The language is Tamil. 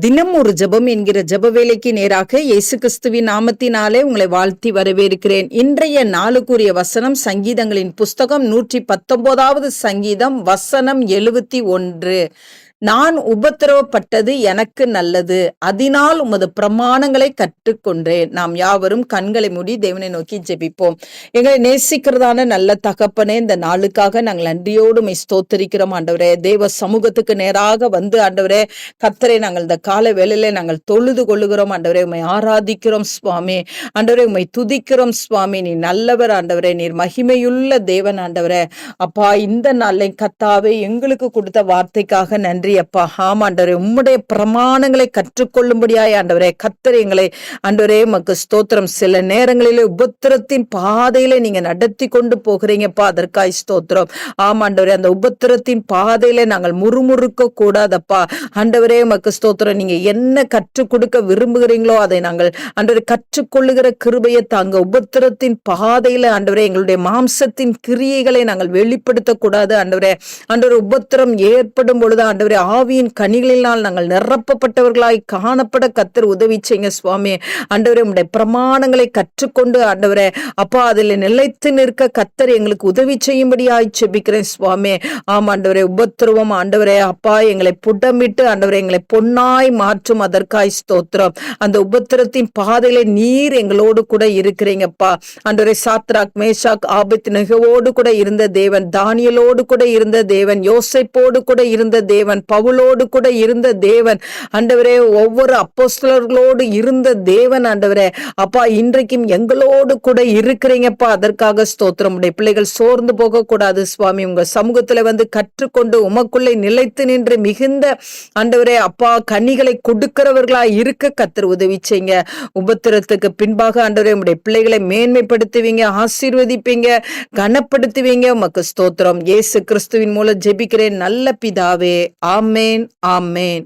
தினம் ஒரு ஜெபம் என்கிற ஜெப வேலைக்கு நேராக இயேசு கிறிஸ்துவின் நாமத்தினாலே உங்களை வாழ்த்தி வரவேற்கிறேன். இன்றைய நாளுக்குரிய வசனம் சங்கீதங்களின் புஸ்தகம் 119வது சங்கீதம் வசனம் 71. நான் உபத்திரவப்பட்டது எனக்கு நல்லது, அதனால் உமது பிரமாணங்களை கற்றுக்கொண்டேன். நாம் யாவரும் கண்களை மூடி தேவனை நோக்கி ஜெபிப்போம். எங்களை நேசிக்கிறதான நல்ல தகப்பனே, இந்த நாளுக்காக நாங்கள் நன்றியோடு உம்மை ஸ்தோத்தரிக்கிறோம் ஆண்டவரே. தேவ சமூகத்துக்கு நேராக வந்து ஆண்டவரே கர்த்தரை நாங்கள் இந்த கால வேளையிலே நாங்கள் தொழுது கொள்ளுகிறோம் ஆண்டவரே. உம்மை ஆராதிக்கிறோம் சுவாமி. ஆண்டவரே உம்மை துதிக்கிறோம் சுவாமி. நீ நல்லவர் ஆண்டவரே, நீர் மகிமையுள்ள தேவன் ஆண்டவரே. அப்பா, இந்த நாளை கர்த்தாவே எங்களுக்கு கொடுத்த வார்த்தைக்காக நன்றி அப்பா. ஆமாண்டவரே, உம்முடைய பிரமாணங்களை கற்றுக்கொள்ளும்படியாய் ஆண்டவரே கர்த்தர் எங்களை ஆண்டவரே மக்கு ஸ்தோத்திரம். சில நேரங்களிலே உபத்திரத்தின் பாதையில நீங்க நடத்தி கொண்டு போகிறீங்கப்பா, அதற்காய் ஸ்தோத்திரம். ஆமாண்டவரே, அந்த உபத்திரத்தின் பாதையில நாங்கள் முறுமுறுக்க கூடாதப்பா ஆண்டவரே மக்கு ஸ்தோத்திரம். நீங்க என்ன கற்றுக் கொடுக்க விரும்புகிறீங்களோ அதை நாங்கள் ஆண்டவரே கற்றுக்கொள்ளுகிற கிருபையை தாங்க. உபத்திரத்தின் பாதையில ஆண்டவரே எங்களுடைய மாம்சத்தின் கிரியைகளை நாங்கள் வெளிப்படுத்த கூடாது ஆண்டவரே. ஆண்டவரே, உபத்திரம் ஏற்படும் பொழுது ஆண்டவரே ஆவியின் கனிகளினால் நாங்கள் நிரப்பப்பட்டவர்களாய் காணப்பட கர்த்தர் உதவி செய்யுங்க சுவாமி. ஆண்டவரே, உம்முடைய பிரமாணங்களை கற்றுக்கொண்டு ஆண்டவரே அப்பா அதில் நிலைத்து நிற்க கர்த்தர் எங்களுக்கு உதவி செய்யும்படியாய் செபிக்கிறேன் சுவாமி. ஆமாண்டவரே, உபத்திரவம் ஆண்டவரே அப்பா எங்களை புடமிட்டு ஆண்டவரே எங்களை பொன்னாய் மாற்றும், அதற்காய் ஸ்தோத்திரம். அந்த உபத்திரத்தின் பாதையில நீர் எங்களோடு கூட இருக்கிறீங்கப்பா ஆண்டவரே. சாத்ராக் மேஷாக் ஆபேத்நேகோவோடு கூட இருந்த தேவன், தானியேலோடு கூட இருந்த தேவன், யோசேப்போடு கூட இருந்த தேவன், பவுலோடு கூட இருந்த தேவன் ஆண்டவரே, ஒவ்வொரு அப்போஸ்தலர்களோடு இருந்த தேவன் ஆண்டவரே அப்பா, இன்றைக்கும் எங்களோடு கூட இருக்கிறீங்கப்பா, அதற்காக ஸ்தோத்திரம். உடைய பிள்ளைகள் சோர்ந்து போக கூடாது சுவாமி. உங்க சமூகத்துல வந்து கற்றுக்கொண்டு உமக்குள்ளே நிலைத்து நின்று மிகுந்த ஆண்டவரே அப்பா கனிகளை கொடுக்கிறவர்களா இருக்க கர்த்தர் உதவி செய்யுங்க. உபத்திரத்துக்கு பின்பாக ஆண்டவரே உடைய பிள்ளைகளை மேன்மைப்படுத்துவீங்க, ஆசீர்வதிப்பீங்க, கனப்படுத்துவீங்க. உமக்கு ஸ்தோத்திரம். இயேசு கிறிஸ்துவின் மூலம் ஜெபிக்கிறேன் நல்ல பிதாவே. ஆமேன், ஆமேன்.